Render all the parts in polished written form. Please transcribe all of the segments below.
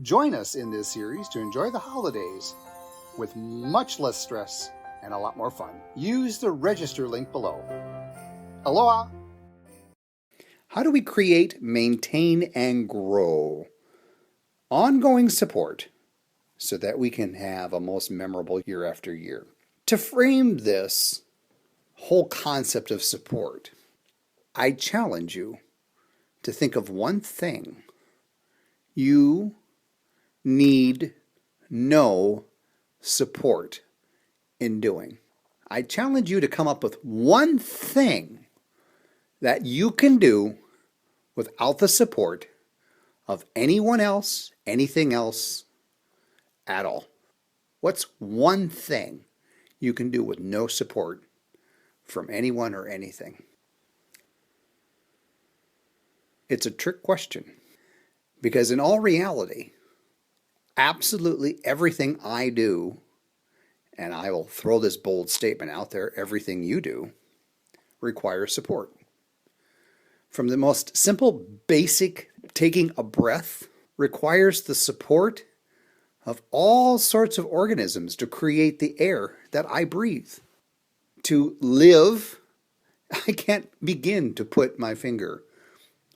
Join us in this series to enjoy the holidays with much less stress and a lot more fun. Use the register link below. Aloha! How do we create, maintain, and grow ongoing support so that we can have a most memorable year after year? To frame this whole concept of support, I challenge you to think of one thing you need no support in doing. I challenge you to come up with one thing that you can do without the support of anyone else, anything else at all. What's one thing you can do with no support from anyone or anything? It's a trick question because in all reality, absolutely everything I do, and I will throw this bold statement out there, everything you do requires support. From the most simple, basic taking a breath requires the support of all sorts of organisms to create the air that I breathe. To live, I can't begin to put my finger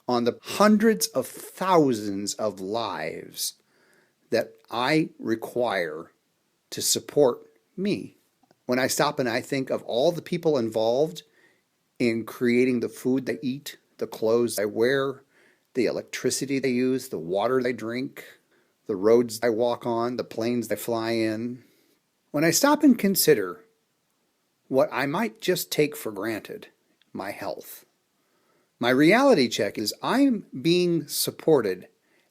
on the hundreds of thousands of lives that I require to support me. When I stop and I think of all the people involved in creating the food they eat, the clothes I wear, the electricity they use, the water they drink, the roads I walk on, the planes they fly in. When I stop and consider what I might just take for granted, my health, my reality check is I'm being supported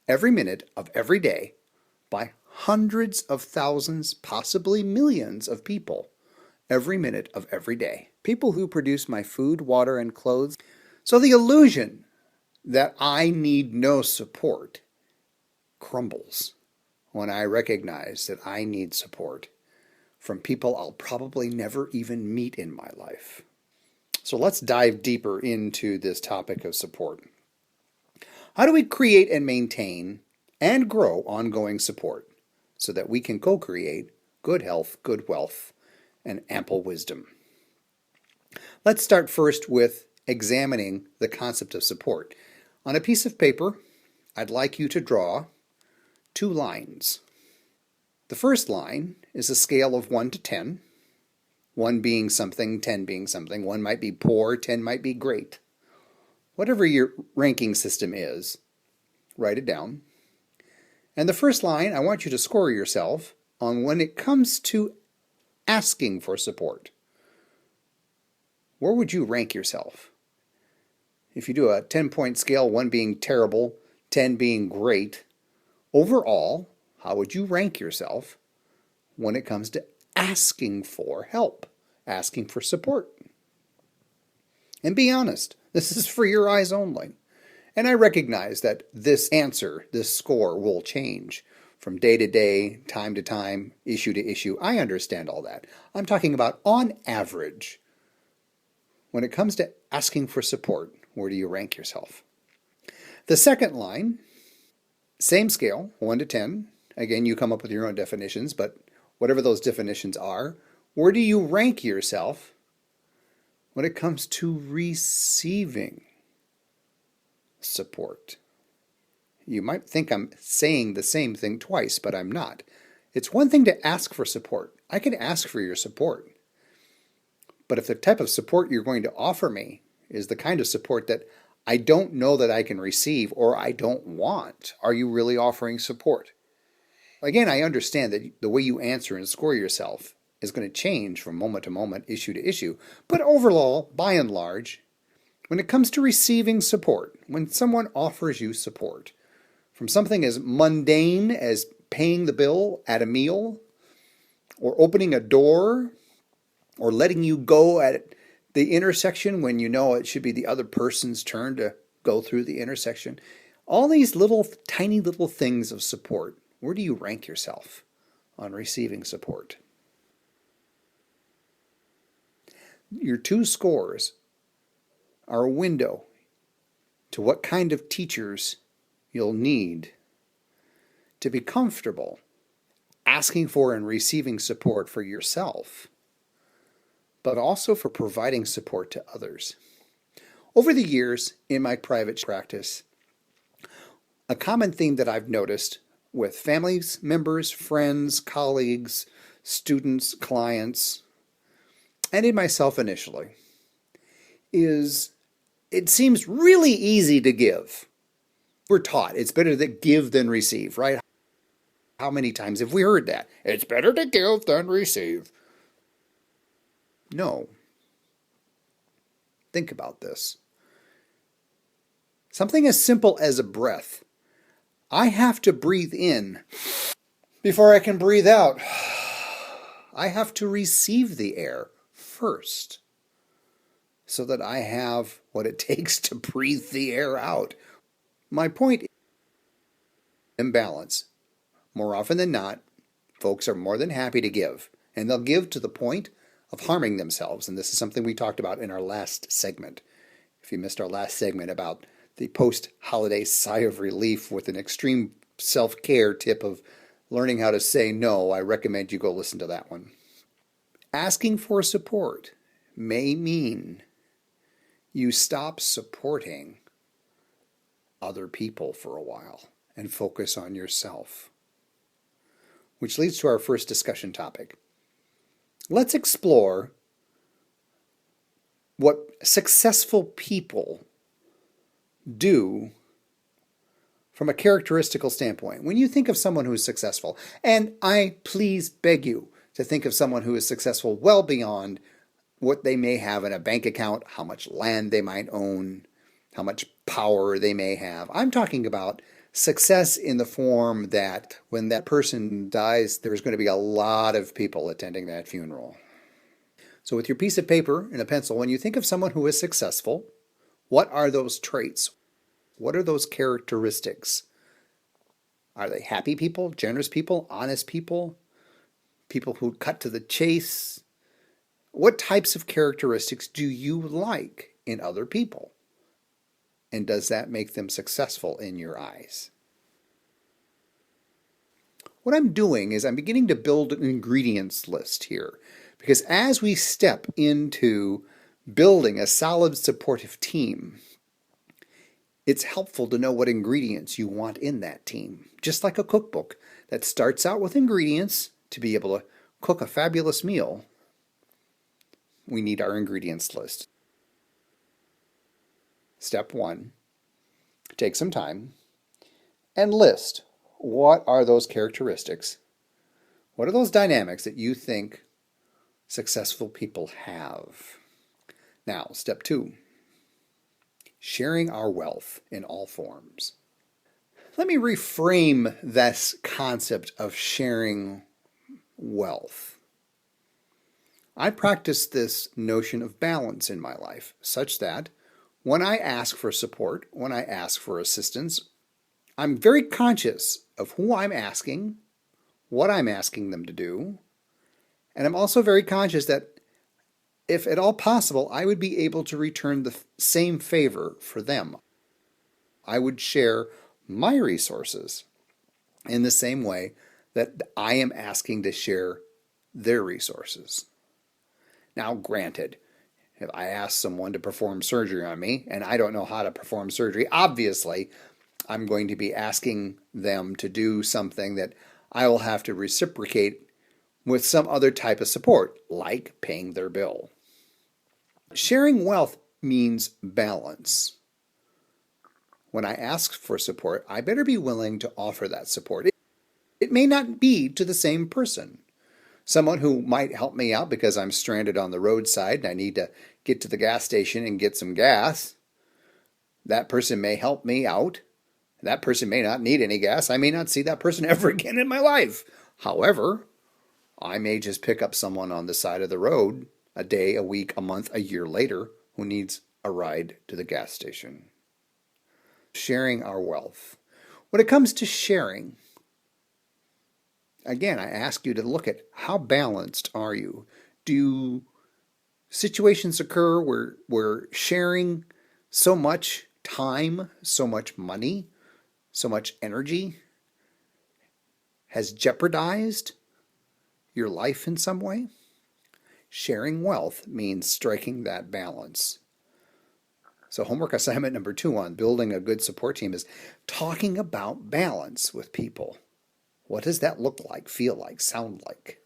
every minute of every day by hundreds of thousands, possibly millions of people every minute of every day. People who produce my food, water, and clothes. So the illusion that I need no support crumbles when I recognize that I need support from people I'll probably never even meet in my life. So let's dive deeper into this topic of support. How do we create and maintain and grow ongoing support so that we can co-create good health, good wealth, and ample wisdom? Let's start first with examining the concept of support. On a piece of paper, I'd like you to draw two lines. The first line is a scale of 1 to 10, 1 being something, 10 being something. 1 might be poor, 10 might be great. Whatever your ranking system is, write it down. And the first line, I want you to score yourself on when it comes to asking for support. Where would you rank yourself? If you do a 10-point scale, 1 being terrible, 10 being great, overall, how would you rank yourself when it comes to asking for help, asking for support? And be honest, this is for your eyes only. And I recognize that this answer, this score, will change from day to day, time to time, issue to issue. I understand all that. I'm talking about on average. When it comes to asking for support, where do you rank yourself? The second line, same scale, 1 to 10. Again, you come up with your own definitions, but whatever those definitions are, where do you rank yourself when it comes to receiving support? You might think I'm saying the same thing twice, but I'm not. It's one thing to ask for support. I can ask for your support. But if the type of support you're going to offer me is the kind of support that I don't know that I can receive or I don't want, are you really offering support? Again, I understand that the way you answer and score yourself is going to change from moment to moment, issue to issue. But overall, by and large, when it comes to receiving support, when someone offers you support from something as mundane as paying the bill at a meal, or opening a door, or letting you go at the intersection when you know it should be the other person's turn to go through the intersection, all these little, tiny little things of support, where do you rank yourself on receiving support? Your two scores are a window to what kind of teachers you'll need to be comfortable asking for and receiving support for yourself, but also for providing support to others. Over the years in my private practice, a common theme that I've noticed with families, members, friends, colleagues, students, clients, and in myself initially, is it seems really easy to give. We're taught it's better to give than receive, right? How many times have we heard that? It's better to give than receive. No. Think about this. Something as simple as a breath. I have to breathe in before I can breathe out. I have to receive the air first so that I have what it takes to breathe the air out. My point is imbalance. More often than not, folks are more than happy to give, and they'll give to the point of harming themselves. And this is something we talked about in our last segment. If you missed our last segment about the post-holiday sigh of relief with an extreme self-care tip of learning how to say no, I recommend you go listen to that one. Asking for support may mean you stop supporting other people for a while and focus on yourself. Which leads to our first discussion topic. Let's explore what successful people do from a characteristical standpoint. When you think of someone who is successful, and I please beg you to think of someone who is successful well beyond what they may have in a bank account, how much land they might own, how much power they may have. I'm talking about success in the form that when that person dies, there's going to be a lot of people attending that funeral. So with your piece of paper and a pencil, when you think of someone who is successful, what are those traits? What are those characteristics? Are they happy people, generous people, honest people, people who cut to the chase? What types of characteristics do you like in other people? And does that make them successful in your eyes? What I'm doing is I'm beginning to build an ingredients list here, because as we step into building a solid supportive team, it's helpful to know what ingredients you want in that team. Just like a cookbook that starts out with ingredients to be able to cook a fabulous meal, we need our ingredients list. Step 1, take some time and list what are those characteristics, what are those dynamics that you think successful people have. Now, step 2, sharing our wealth in all forms. Let me reframe this concept of sharing wealth. I practice this notion of balance in my life such that when I ask for support, when I ask for assistance, I'm very conscious of who I'm asking, what I'm asking them to do, and I'm also very conscious that if at all possible, I would be able to return the same favor for them. I would share my resources in the same way that I am asking to share their resources. Now, granted, if I ask someone to perform surgery on me and I don't know how to perform surgery, obviously I'm going to be asking them to do something that I will have to reciprocate with some other type of support, like paying their bill. Sharing wealth means balance. When I ask for support, I better be willing to offer that support. It may not be to the same person. Someone who might help me out because I'm stranded on the roadside and I need to get to the gas station and get some gas. That person may help me out. That person may not need any gas. I may not see that person ever again in my life. However, I may just pick up someone on the side of the road a day, a week, a month, a year later who needs a ride to the gas station. Sharing our wealth. When it comes to sharing, again, I ask you to look at how balanced are you? Do situations occur where we're sharing so much time, so much money, so much energy, has jeopardized your life in some way? Sharing wealth means striking that balance. So homework assignment number 2 on building a good support team is talking about balance with people. What does that look like, feel like, sound like?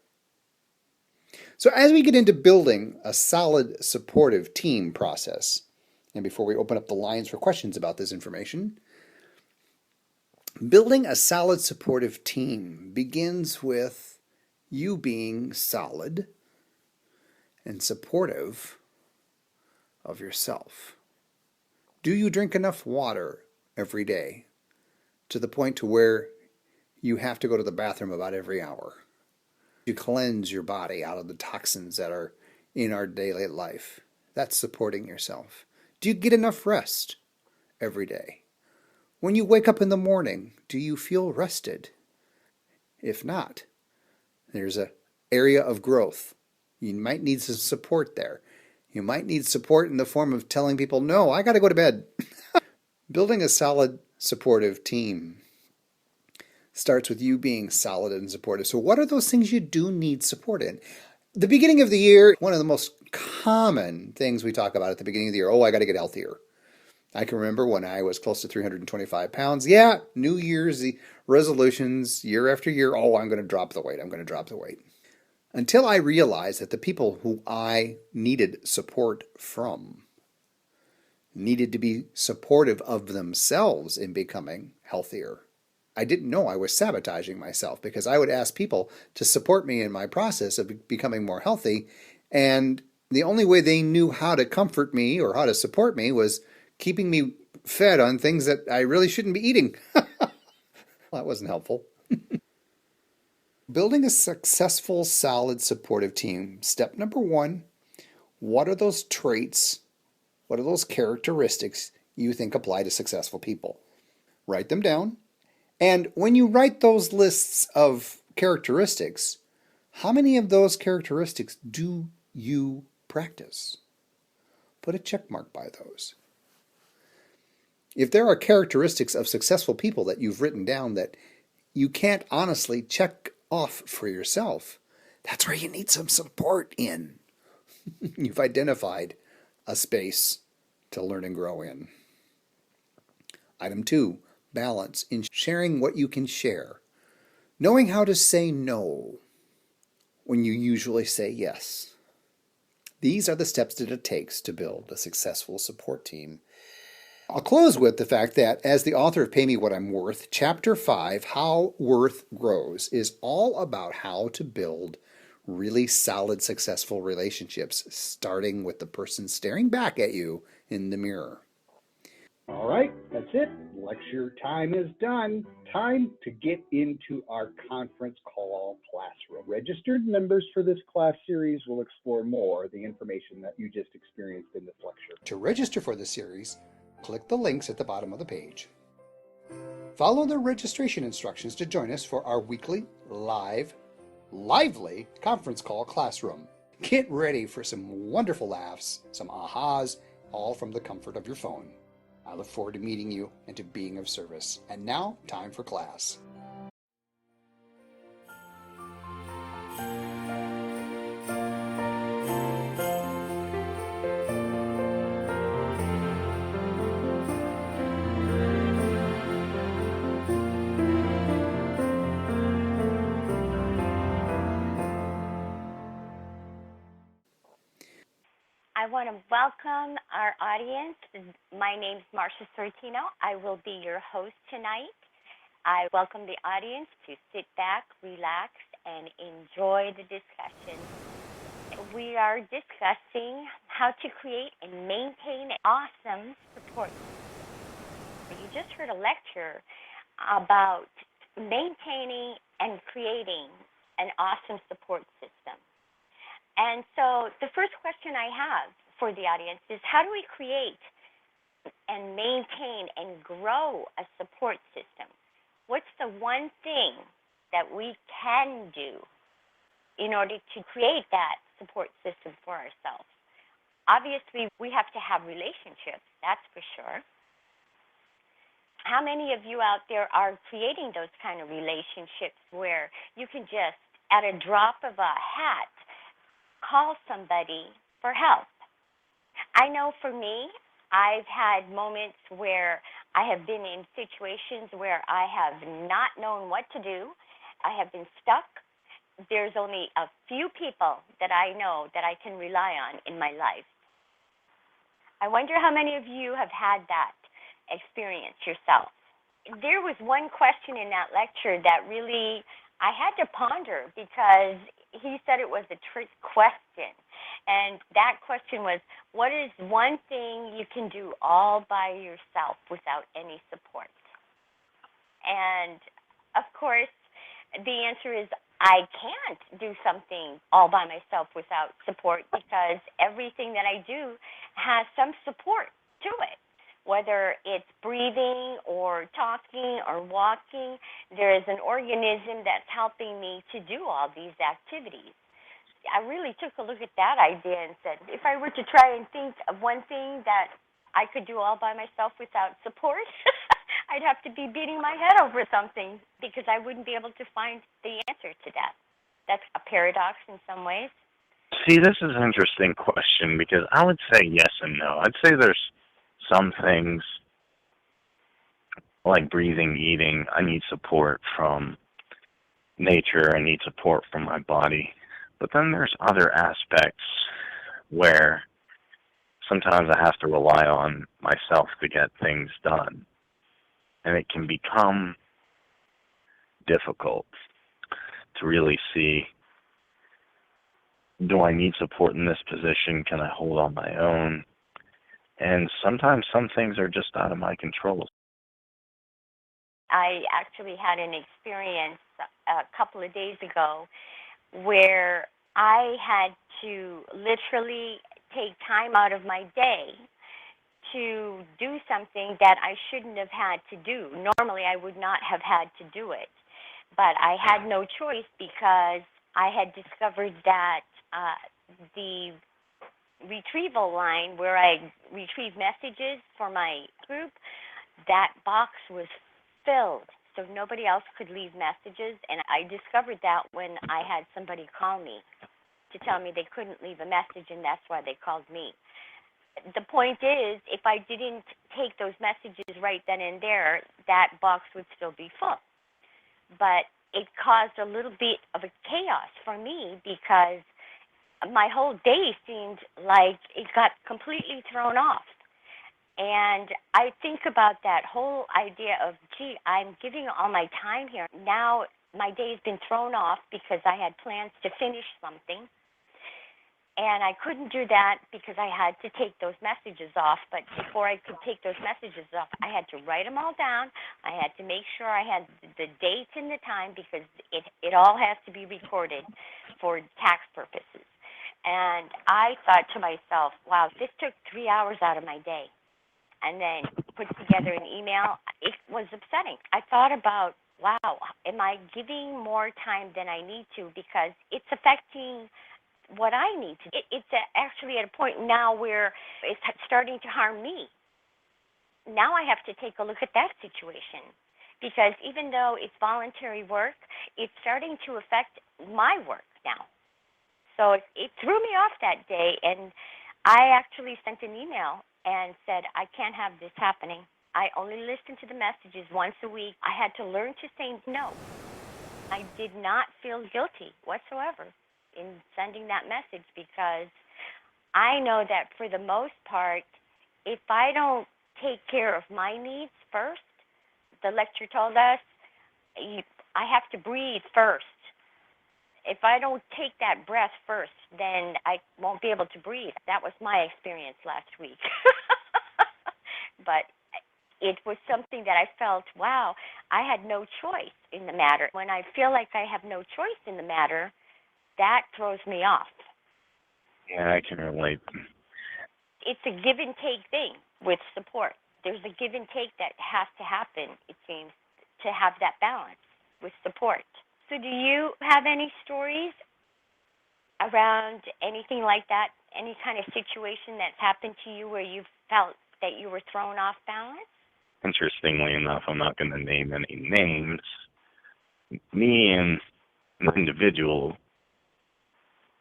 So as we get into building a solid supportive team process, and before we open up the lines for questions about this information, building a solid supportive team begins with you being solid and supportive of yourself. Do you drink enough water every day to the point to where you have to go to the bathroom about every hour? You cleanse your body out of the toxins that are in our daily life. That's supporting yourself. Do you get enough rest every day? When you wake up in the morning, do you feel rested? If not, there's an area of growth. You might need some support there. You might need support in the form of telling people, no, I got to go to bed. Building a solid, supportive team starts with you being solid and supportive. So what are those things you do need support in? The beginning of the year, one of the most common things we talk about at the beginning of the year, I got to get healthier. I can remember when I was close to 325 pounds. Yeah, New Year's resolutions, year after year, I'm going to drop the weight. I'm going to drop the weight. Until I realized that the people who I needed support from needed to be supportive of themselves in becoming healthier. I didn't know I was sabotaging myself because I would ask people to support me in my process of becoming more healthy, and the only way they knew how to comfort me or how to support me was keeping me fed on things that I really shouldn't be eating. That wasn't helpful. Building a successful, solid, supportive team. Step number 1, what are those traits, what are those characteristics you think apply to successful people? Write them down. And when you write those lists of characteristics, how many of those characteristics do you practice? Put a check mark by those. If there are characteristics of successful people that you've written down that you can't honestly check off for yourself, that's where you need some support in. You've identified a space to learn and grow in. Item 2, balance in sharing what you can share. Knowing how to say no when you usually say yes. These are the steps that it takes to build a successful support team. I'll close with the fact that, as the author of Pay Me What I'm Worth, Chapter 5, How Worth Grows, is all about how to build really solid, successful relationships, starting with the person staring back at you in the mirror. All right, that's it. Lecture time is done. Time to get into our conference call classroom. Registered members for this class series will explore more of the information that you just experienced in this lecture. To register for the series, click the links at the bottom of the page. Follow the registration instructions to join us for our weekly, lively conference call classroom. Get ready for some wonderful laughs, some ahas, all from the comfort of your phone. I look forward to meeting you and to being of service. And now, time for class. I want to welcome our audience. My name is Marcia Sortino. I will be your host tonight. I welcome the audience to sit back, relax, and enjoy the discussion. We are discussing how to create and maintain awesome support. You just heard a lecture about maintaining and creating an awesome support system. And so the first question I have for the audience is, how do we create and maintain and grow a support system? What's the one thing that we can do in order to create that support system for ourselves? Obviously, we have to have relationships, that's for sure. How many of you out there are creating those kind of relationships where you can just, at a drop of a hat, call somebody for help? I know for me, I've had moments where I have been in situations where I have not known what to do. I have been stuck. There's only a few people that I know that I can rely on in my life. I wonder how many of you have had that experience yourself. There was one question in that lecture that really I had to ponder because he said it was a trick question. And that question was, what is one thing you can do all by yourself without any support? And of course, the answer is I can't do something all by myself without support because everything that I do has some support to it. Whether it's breathing or talking or walking, there is an organism that's helping me to do all these activities. I really took a look at that idea and said, if I were to try and think of one thing that I could do all by myself without support, I'd have to be beating my head over something because I wouldn't be able to find the answer to that. That's a paradox in some ways. See, this is an interesting question because I would say yes and no. I'd say there's some things like breathing, eating, I need support from nature, I need support from my body. But then there's other aspects where sometimes I have to rely on myself to get things done. And it can become difficult to really see, do I need support in this position? Can I hold on my own? And sometimes some things are just out of my control. I actually had an experience a couple of days ago where I had to literally take time out of my day to do something that I shouldn't have had to do. Normally, I would not have had to do it, but I had no choice because I had discovered that the retrieval line where I retrieve messages for my group, that box was filled, so nobody else could leave messages, and I discovered that when I had somebody call me to tell me they couldn't leave a message, and that's why they called me. The point is, if I didn't take those messages right then and there, that box would still be full. But it caused a little bit of a chaos for me because my whole day seemed like it got completely thrown off. And I think about that whole idea of, gee, I'm giving all my time here. Now my day's been thrown off because I had plans to finish something. And I couldn't do that because I had to take those messages off. But before I could take those messages off, I had to write them all down. I had to make sure I had the date and the time because it all has to be recorded for tax purposes. And I thought to myself, wow, this took 3 hours out of my day. And then put together an email. It was upsetting. I thought about, wow, am I giving more time than I need to because it's affecting what I need to do. It's actually at a point now where it's starting to harm me. Now I have to take a look at that situation because even though it's voluntary work, it's starting to affect my work now. So it threw me off that day, and I actually sent an email and said, I can't have this happening. I only listen to the messages once a week. I had to learn to say no. I did not feel guilty whatsoever in sending that message because I know that for the most part, if I don't take care of my needs first, the lecture told us, I have to breathe first. If I don't take that breath first, then I won't be able to breathe. That was my experience last week. But it was something that I felt, wow, I had no choice in the matter. When I feel like I have no choice in the matter, that throws me off. Yeah, I can relate. It's a give and take thing with support. There's a give and take that has to happen, it seems, to have that balance with support. So do you have any stories around anything like that, any kind of situation that's happened to you where you felt that you were thrown off balance? interestingly enough, I'm not going to name any names. Me and an individual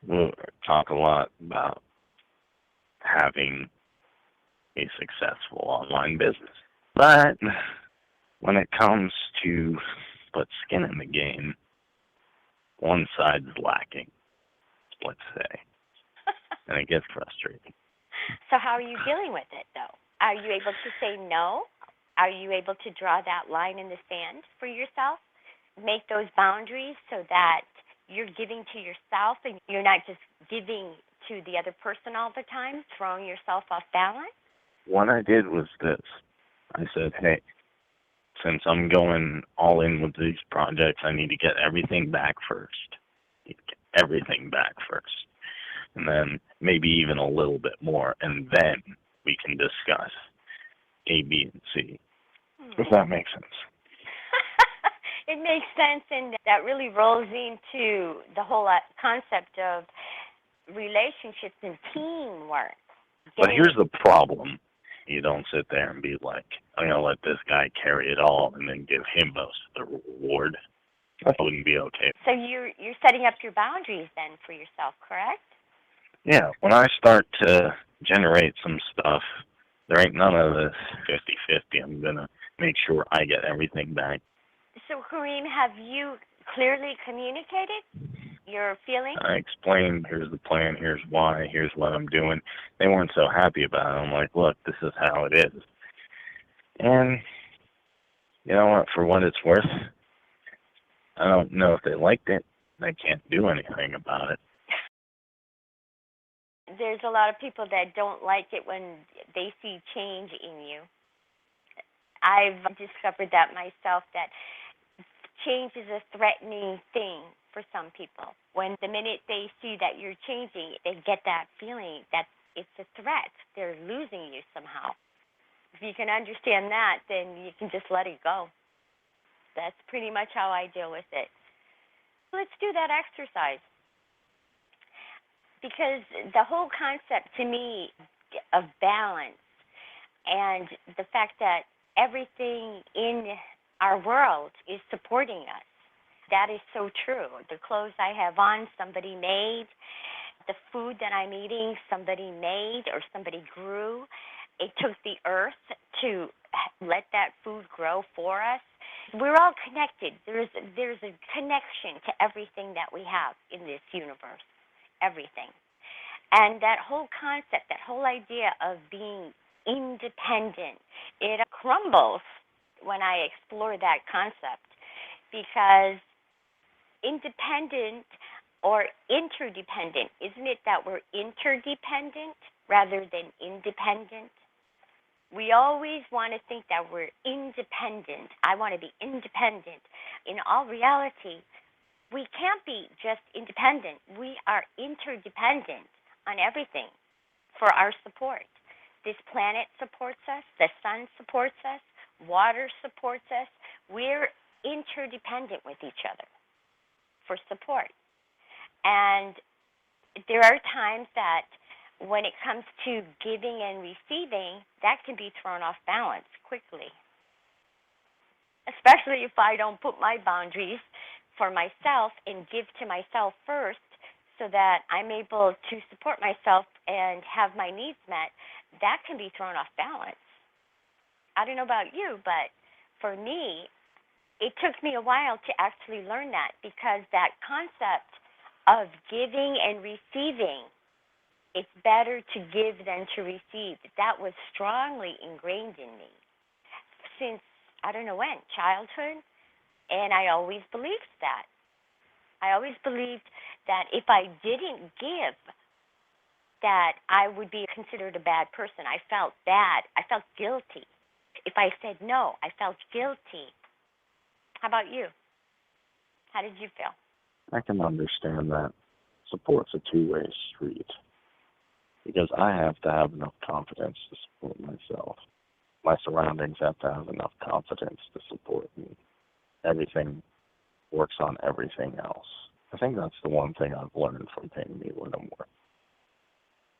will talk a lot about having a successful online business. But when it comes to put skin in the game, one side's lacking, let's say, and it gets frustrating. So how are you dealing with it, though? Are you able to say no? Are you able to draw that line in the sand for yourself? Make those boundaries so that you're giving to yourself and you're not just giving to the other person all the time, throwing yourself off balance? What I did was this. I said, hey, since I'm going all in with these projects, I need to get everything back first. Everything back first. And then maybe even a little bit more, and then we can discuss A, B, and C. If that makes sense. It makes sense, and that really rolls into the whole concept of relationships and teamwork. But here's the problem. You don't sit there and be like, I'm going to let this guy carry it all and then give him most of the reward. That wouldn't be okay. So you're setting up your boundaries then for yourself, correct? Yeah, when I start to generate some stuff, there ain't none of this 50-50. I'm going to make sure I get everything back. So, Kareem, have you clearly communicated your feelings? I explained, here's the plan, here's why, here's what I'm doing. They weren't so happy about it. I'm like, look, this is how it is. And you know what, for what it's worth, I don't know if they liked it. I can't do anything about it. There's a lot of people that don't like it when they see change in you. I've discovered that myself, that change is a threatening thing for some people. When the minute they see that you're changing, they get that feeling that it's a threat. They're losing you somehow. If you can understand that, then you can just let it go. That's pretty much how I deal with it. Let's do that exercise. Because the whole concept to me of balance and the fact that everything in our world is supporting us, that is so true. The clothes I have on, somebody made. The food that I'm eating, somebody made or somebody grew. It took the earth to let that food grow for us. We're all connected. There's a connection to everything that we have in this universe, everything. And that whole concept, that whole idea of being independent, it crumbles when I explore that concept, because independent or interdependent, isn't it that we're interdependent rather than independent? We always want to think that we're independent. I want to be independent. In all reality, we can't be just independent. We are interdependent on everything for our support. This planet supports us. The sun supports us. Water supports us. We're interdependent with each other for support. And there are times that when it comes to giving and receiving, that can be thrown off balance quickly. Especially if I don't put my boundaries for myself and give to myself first so that I'm able to support myself and have my needs met, that can be thrown off balance. I don't know about you, but for me, it took me a while to actually learn that, because that concept of giving and receiving, it's better to give than to receive. That was strongly ingrained in me since, I don't know when, childhood, and I always believed that. I always believed that if I didn't give, that I would be considered a bad person. I felt bad. I felt guilty. If I said no, I felt guilty. How about you? How did you feel? I can understand that. Support's a two-way street, because I have to have enough confidence to support myself. My surroundings have to have enough confidence to support me. Everything works on everything else. I think that's the one thing I've learned from paying me what I'm worth.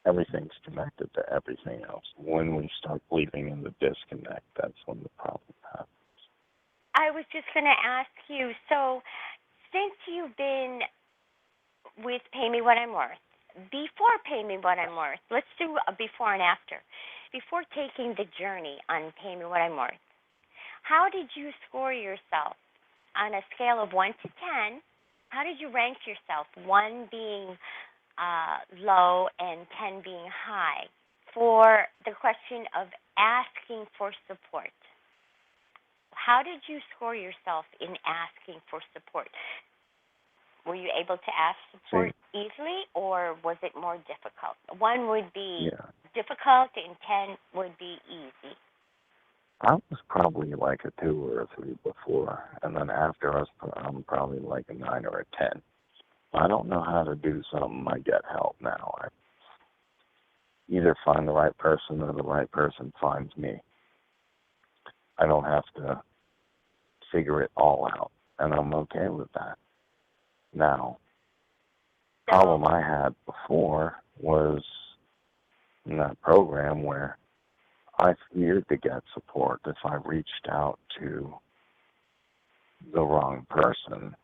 everything's connected to everything else. When we start believing in the disconnect, that's when the problem happens. I was just going to ask you, so since you've been with Pay Me What I'm Worth, before Pay Me What I'm Worth, let's do a before and after. Before taking the journey on Pay Me What I'm Worth, how did you score yourself on a scale of 1 to 10? How did you rank yourself, 1 being low and 10 being high, for the question of asking for support? How did you score yourself in asking for support? Were you able to ask support easily, or was it more difficult? 1 would be difficult and 10 would be easy. I was probably like a 2 or a 3 before, and then after I'm probably like a 9 or a 10. I don't know how to do something, I get help now. I either find the right person or the right person finds me. I don't have to figure it all out, and I'm okay with that. Now, the problem I had before was in that program where I feared to get support if I reached out to the wrong person,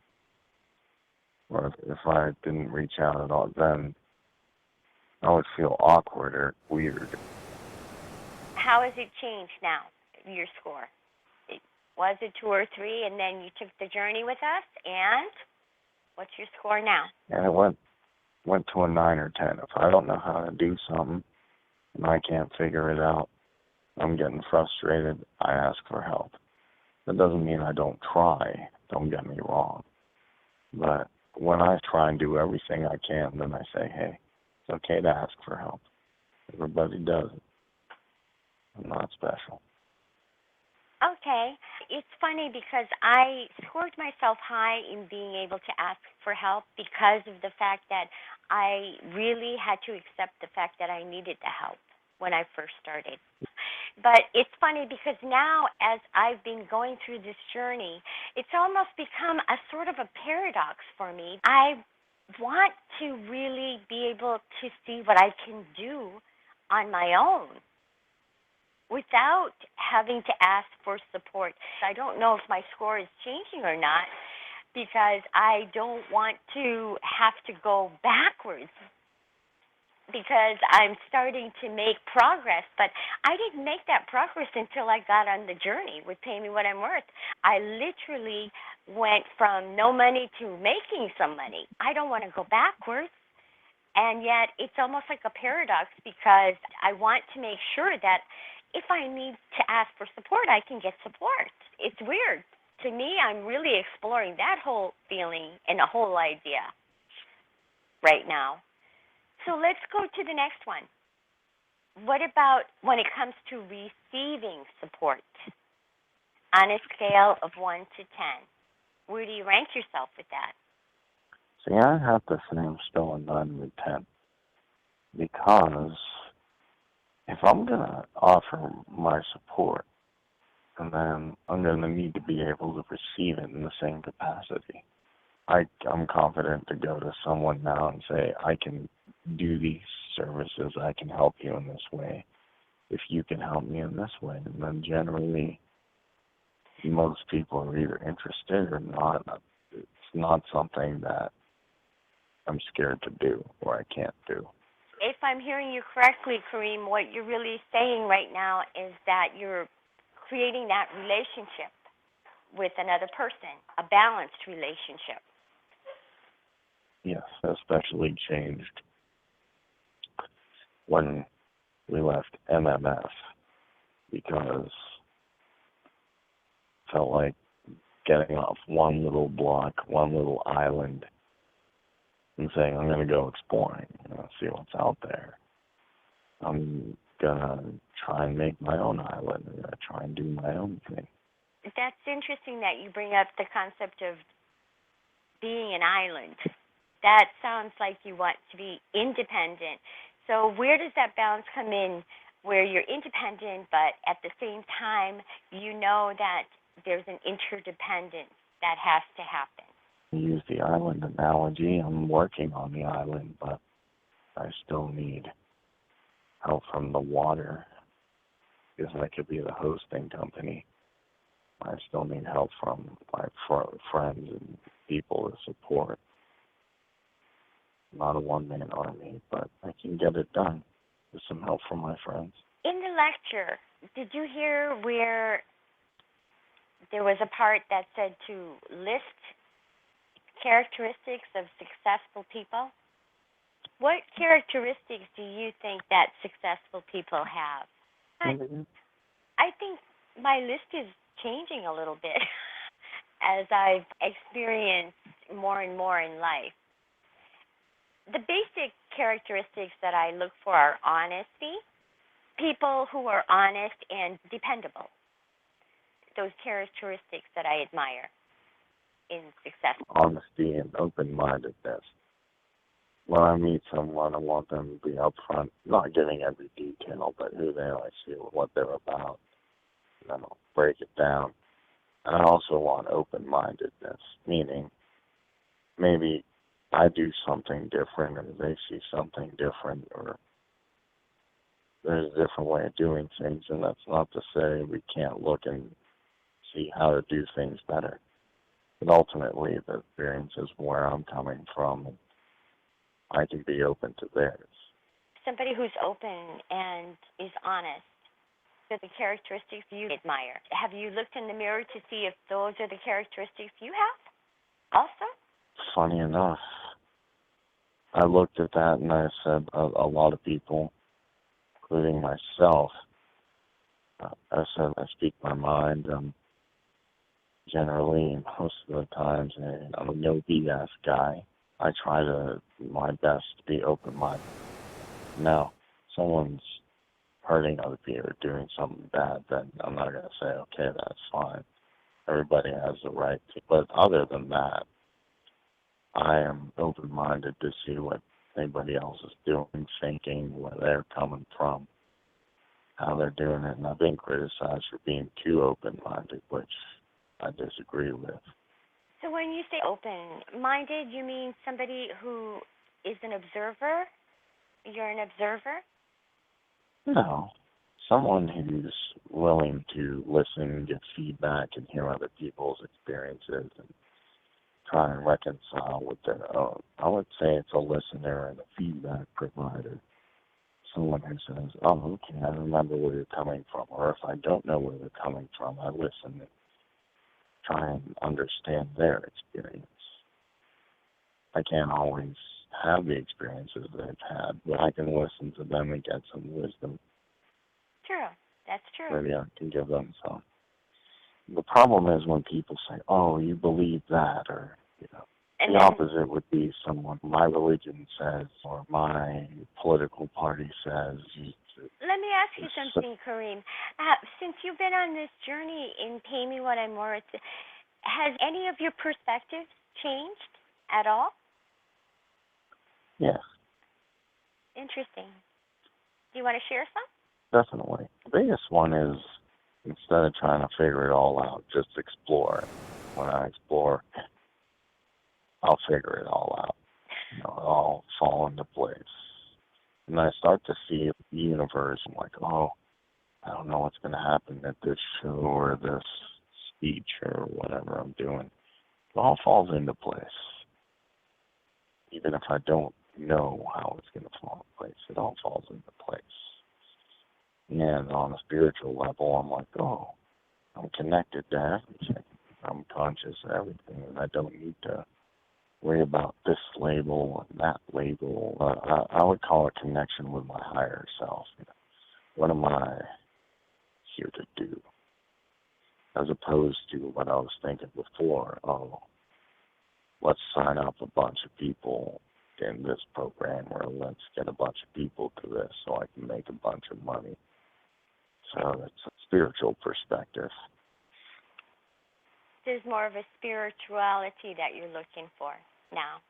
or if I didn't reach out at all, then I would feel awkward or weird. How has it changed now, your score? Was it 2 or 3, and then you took the journey with us, and what's your score now? And it went to a 9 or 10. If I don't know how to do something and I can't figure it out, I'm getting frustrated, I ask for help. That doesn't mean I don't try, don't get me wrong. But when I try and do everything I can, then I say, hey, it's okay to ask for help. Everybody does it. I'm not special. Okay. It's funny because I scored myself high in being able to ask for help because of the fact that I really had to accept the fact that I needed the help when I first started. But it's funny because now, as I've been going through this journey, it's almost become a sort of a paradox for me. I want to really be able to see what I can do on my own without having to ask for support. I don't know if my score is changing or not because I don't want to have to go backwards, because I'm starting to make progress, but I didn't make that progress until I got on the journey with Pay Me What I'm Worth. I literally went from no money to making some money. I don't want to go backwards, and yet it's almost like a paradox because I want to make sure that if I need to ask for support, I can get support. It's weird. To me, I'm really exploring that whole feeling and the whole idea right now. So let's go to the next one. What about when it comes to receiving support? On a scale of 1 to 10, where do you rank yourself with that? See, I have to say I'm still a 9 with 10. Because if I'm going to offer my support, and then I'm going to need to be able to receive it in the same capacity. I'm confident to go to someone now and say, I can do these services, I can help you in this way, if you can help me in this way. And then generally, most people are either interested or not. It's not something that I'm scared to do or I can't do. If I'm hearing you correctly, Kareem, what you're really saying right now is that you're creating that relationship with another person, a balanced relationship. Yes, especially changed when we left MMF, because it felt like getting off one little block, one little island, and saying, I'm going to go exploring, see what's out there. I'm going to try and make my own island. I'm going to try and do my own thing. That's interesting that you bring up the concept of being an island. That sounds like you want to be independent. So where does that balance come in, where you're independent, but at the same time you know that there's an interdependence that has to happen? Use the island analogy. I'm working on the island, but I still need help from the water because I could be the hosting company. I still need help from my friends and people to support. Not a one-man army, but I can get it done with some help from my friends. In the lecture, did you hear where there was a part that said to list characteristics of successful people? What characteristics do you think that successful people have? I think my list is changing a little bit as I've experienced more and more in life. The basic characteristics that I look for are honesty, people who are honest and dependable. Those characteristics that I admire in success. Honesty and open-mindedness. When I meet someone, I want them to be upfront, not giving every detail, but who they actually are, what they're about. And then I'll break it down. And I also want open-mindedness, meaning maybe I do something different or they see something different or there's a different way of doing things, and that's not to say we can't look and see how to do things better. But ultimately, the experience is where I'm coming from, and I can be open to theirs. Somebody who's open and is honest are the characteristics you admire. Have you looked in the mirror to see if those are the characteristics you have also? Funny enough, I looked at that and I said a lot of people, including myself, I said I speak my mind. Generally, most of the times, I'm a no BS guy. I try to my best to be open-minded. Now, someone's hurting other people or doing something bad, then I'm not going to say, okay, that's fine. Everybody has the right to. But other than that, I am open-minded to see what anybody else is doing, thinking, where they're coming from, how they're doing it. And I've been criticized for being too open-minded, which I disagree with. So when you say open-minded, you mean somebody who is an observer? You're an observer? No. Someone who's willing to listen, get feedback, and hear other people's experiences and try and reconcile with their own. I would say it's a listener and a feedback provider. Someone who says, oh, okay, I remember where you're coming from. Or if I don't know where they're coming from, I listen and try and understand their experience. I can't always have the experiences they've had, but I can listen to them and get some wisdom. True. That's true. Maybe I can give them some. The problem is when people say, oh, you believe that, or, and the opposite would be someone, my religion says, or my political party says. Let me ask you something, Kareem. Since you've been on this journey in Pay Me What I'm Worth, has any of your perspectives changed at all? Yes. Interesting. Do you want to share some? Definitely. The biggest one is, instead of trying to figure it all out, just explore it. When I explore, I'll figure it all out. It'll all fall into place. And I start to see the universe. I'm like, oh, I don't know what's going to happen at this show or this speech or whatever I'm doing. It all falls into place. Even if I don't know how it's going to fall into place, it all falls into place. And on a spiritual level, I'm like, oh, I'm connected to everything. I'm conscious of everything, and I don't need to worry about this label and that label. I would call it connection with my higher self. What am I here to do? As opposed to what I was thinking before, oh, let's sign up a bunch of people in this program, or let's get a bunch of people to this so I can make a bunch of money. So it's a spiritual perspective. There's more of a spirituality that you're looking for now.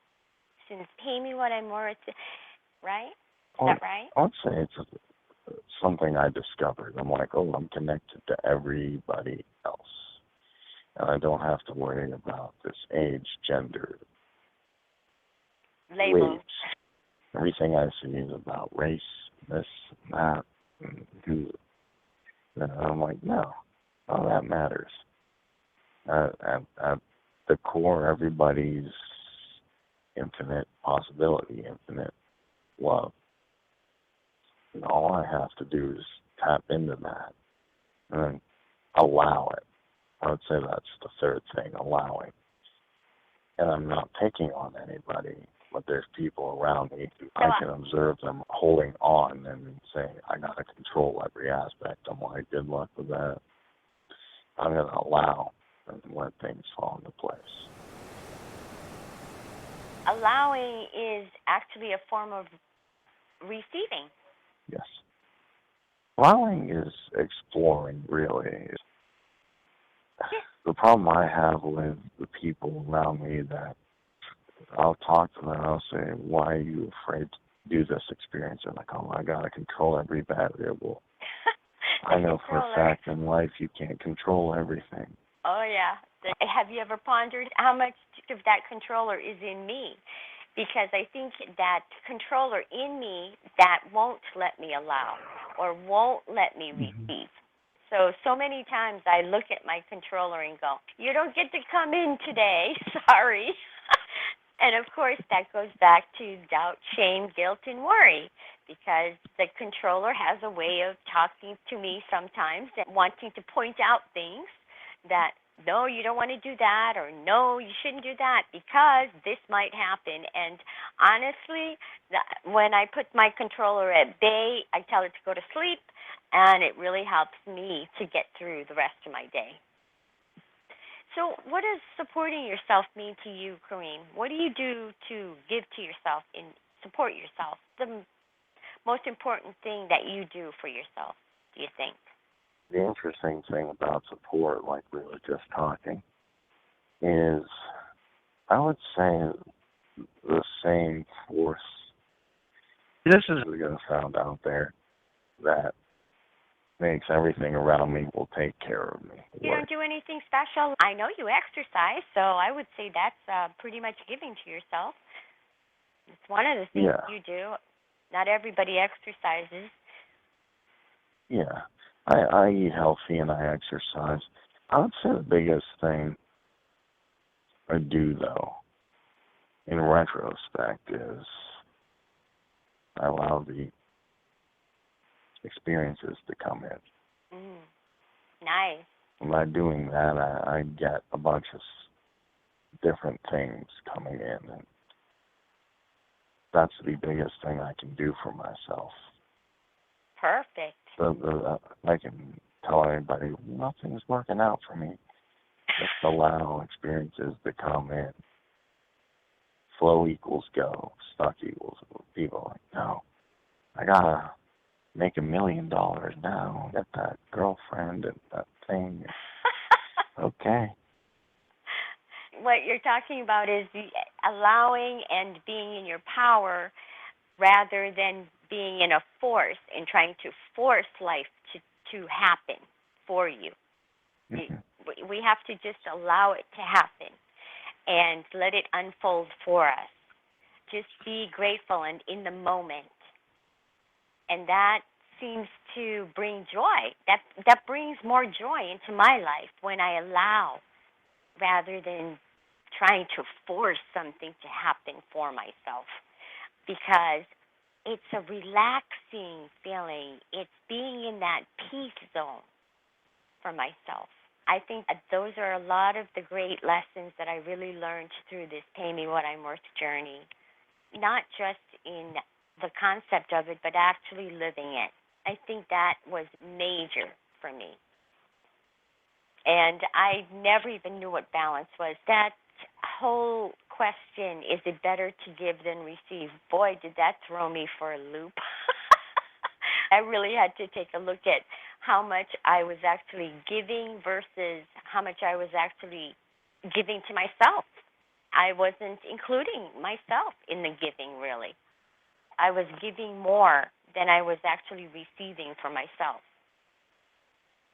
Since Pay Me What I'm Worth, right? Is that right? I'd say it's something I discovered. I'm like, oh, I'm connected to everybody else. And I don't have to worry about this age, gender, labels. race. Everything I see is about race, this, that, and who. And I'm like, no, none of that matters. At the core, everybody's infinite possibility, infinite love. And all I have to do is tap into that and then allow it. I would say that's the third thing, allowing. And I'm not picking on anybody, but there's people around me who I can observe them holding on and saying, I got to control every aspect. I'm like, good luck with that. I'm going to allow and let things fall into place. Allowing is actually a form of receiving. Yes. Allowing is exploring, really. The problem I have with the people around me that I'll talk to them and I'll say, why are you afraid to do this experience? They're like, oh, I got to control every variable. I know for a fact in life you can't control everything. Oh, yeah. Have you ever pondered how much of that controller is in me? Because I think that controller in me that won't let me allow or won't let me receive. So many times I look at my controller and go, you don't get to come in today, sorry. And of course that goes back to doubt, shame, guilt, and worry, because the controller has a way of talking to me sometimes and wanting to point out things that, no, you don't want to do that, or no, you shouldn't do that because this might happen. And honestly, when I put my controller at bay, I tell it to go to sleep, and it really helps me to get through the rest of my day. So what does supporting yourself mean to you, Kareem? What do you do to give to yourself and support yourself? The most important thing that you do for yourself, do you think? The interesting thing about support, like we were just talking, is I would say the same force. This is going to sound out there that makes everything around me will take care of me. You don't do anything special. I know you exercise, so I would say that's pretty much giving to yourself. It's one of the things you do. Not everybody exercises. Yeah. I eat healthy and I exercise. I would say the biggest thing I do, though, in retrospect, is I allow the experiences to come in. Nice. And by doing that, I get a bunch of different things coming in, and that's the biggest thing I can do for myself. Perfect. I can tell everybody, nothing's working out for me. Just allow experiences to come in. Flow equals go. Stuck equals people like, no, I gotta make $1 million now. Get that girlfriend and that thing. Okay. What you're talking about is allowing and being in your power rather than being in a force and trying to force life to happen for you. We have to just allow it to happen and let it unfold for us. Just be grateful and in the moment. And that seems to bring joy. That brings more joy into my life when I allow rather than trying to force something to happen for myself. Because it's a relaxing feeling. It's being in that peace zone for myself. I think that those are a lot of the great lessons that I really learned through this Pay Me What I'm Worth journey. Not just in the concept of it, but actually living it. I think that was major for me. And I never even knew what balance was. That whole question, is it better to give than receive? Boy, did that throw me for a loop. I really had to take a look at how much I was actually giving versus how much I was actually giving to myself. I wasn't including myself in the giving, really. I was giving more than I was actually receiving for myself.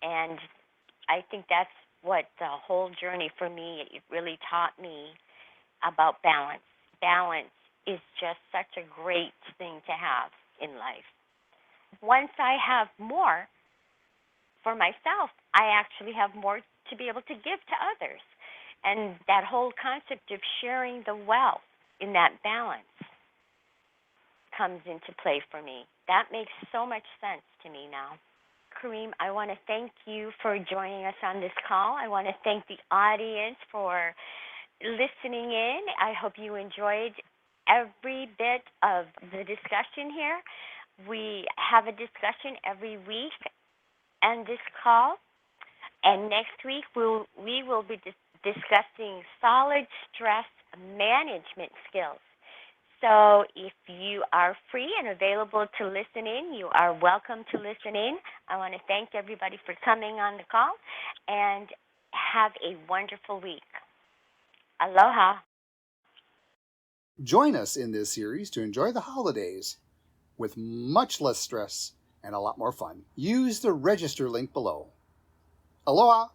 And I think that's what the whole journey for me, it really taught me about balance. Balance is just such a great thing to have in life. once I have more for myself, I actually have more to be able to give to others. And that whole concept of sharing the wealth in that balance comes into play for me. That makes so much sense to me now. Kareem, I want to thank you for joining us on this call. I want to thank the audience for listening in. I hope you enjoyed every bit of the discussion here. We have a discussion every week and this call. And next week we will be discussing solid stress management skills. So if you are free and available to listen in, you are welcome to listen in. I want to thank everybody for coming on the call, and have a wonderful week. Aloha. Join us in this series to enjoy the holidays with much less stress and a lot more fun. Use the register link below. Aloha!